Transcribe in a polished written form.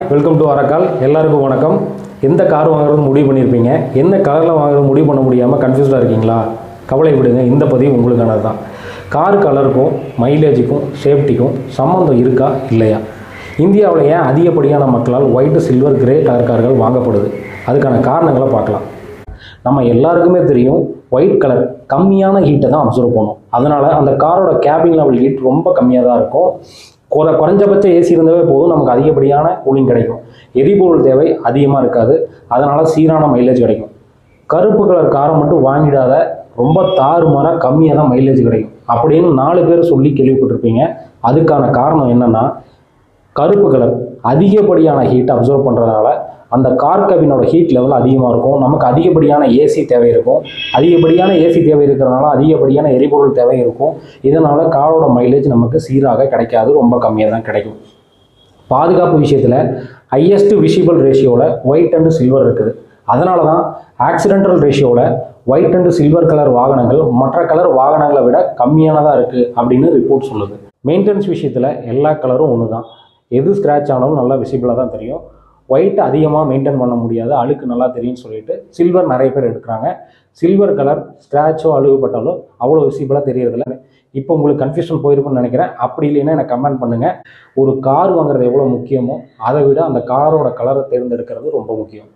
Welcome to அரக்கால். எல்லாருக்கும் வணக்கம். எந்த கார் வாங்குறது முடிவு பண்ணியிருப்பீங்க, என்ன கலரில் வாங்குறது முடிவு பண்ண முடியாமல் கன்ஃபியூஸ்டாக இருக்கீங்களா? கவலை விடுங்க, இந்த பதிவு உங்களுக்கானது தான். கார் கலருக்கும் மைலேஜுக்கும் சேஃப்டிக்கும் சம்மந்தம் இருக்கா இல்லையா? இந்தியாவில் ஏன் அதிகப்படியான மக்களால் ஒயிட், சில்வர், கிரே கலர் கார்கள் வாங்கப்படுது? அதுக்கான காரணங்களை பார்க்கலாம். நம்ம எல்லாருக்குமே தெரியும், ஒயிட் கலர் கம்மியான ஹீட்டை தான் அப்சர்வ் பண்ணும். அதனால் அந்த காரோட கேபின் லெவல் ஹீட் ரொம்ப கம்மியாக தான் இருக்கும். குறைஞ்சபட்ச ஏசி இருந்தாவே போதும், நமக்கு அதிகப்படியான கூலிங் கிடைக்கும். எரிபொருள் தேவை அதிகமாக இருக்காது, அதனால் சீரான மைலேஜ் கிடைக்கும். கருப்பு கலர் காரை மட்டும் வாங்கிடாத, ரொம்ப தாறுமாறாக கம்மியாக தான் மைலேஜ் கிடைக்கும் அப்படின்னு 4 பேர் சொல்லி கேள்விப்பட்டிருப்பீங்க. அதுக்கான காரணம் என்னென்னா, கருப்பு கலர் அதிகப்படியான ஹீட் அப்சர்வ் பண்ணுறதுனால அந்த கார் கேபினோட ஹீட் லெவல் அதிகமாக இருக்கும். நமக்கு அதிகப்படியான ஏசி தேவை இருக்கும். அதிகப்படியான ஏசி தேவை இருக்கிறதுனால அதிகப்படியான எரிபொருள் தேவை இருக்கும். இதனால் காரோட மைலேஜ் நமக்கு சீராக கிடைக்காது, ரொம்ப கம்மியாக தான் கிடைக்கும். பாதுகாப்பு விஷயத்தில் ஹையஸ்ட் விசிபிள் ரேஷியோவில் ஒயிட் அண்ட் சில்வர் இருக்குது. அதனால தான் ஆக்சிடென்டல் ரேஷியோவில் ஒயிட் அண்ட் சில்வர் கலர் வாகனங்கள் மற்ற கலர் வாகனங்களை விட கம்மியானதாக இருக்குது அப்படின்னு ரிப்போர்ட் சொல்லுது. மெயின்டெனன்ஸ் விஷயத்தில் எல்லா கலரும் ஒன்று தான். எது ஸ்க்ராட்ச் ஆனாலும் நல்லா விசிபிளாக தான் தெரியும். ஒயிட் அதிகமாக மெயின்டைன் பண்ண முடியாது, அழுக்கு நல்லா தெரியும்னு சொல்லிட்டு சில்வர் நிறைய பேர் எடுக்கிறாங்க. சில்வர் கலர் ஸ்க்ராட்சோ அழுகுப்பட்டாலோ அவ்வளோ விசிபிளாக தெரியறதில்ல. இப்போ உங்களுக்கு கன்ஃபியூஷன் போயிருக்குன்னு நினைக்கிறேன். அப்படி இல்லைன்னா எனக்கு கமெண்ட் பண்ணுங்கள். ஒரு கார் வாங்குறது எவ்வளோ முக்கியமோ அதை விட அந்த காரோட கலரை தேர்ந்தெடுக்கிறது ரொம்ப முக்கியம்.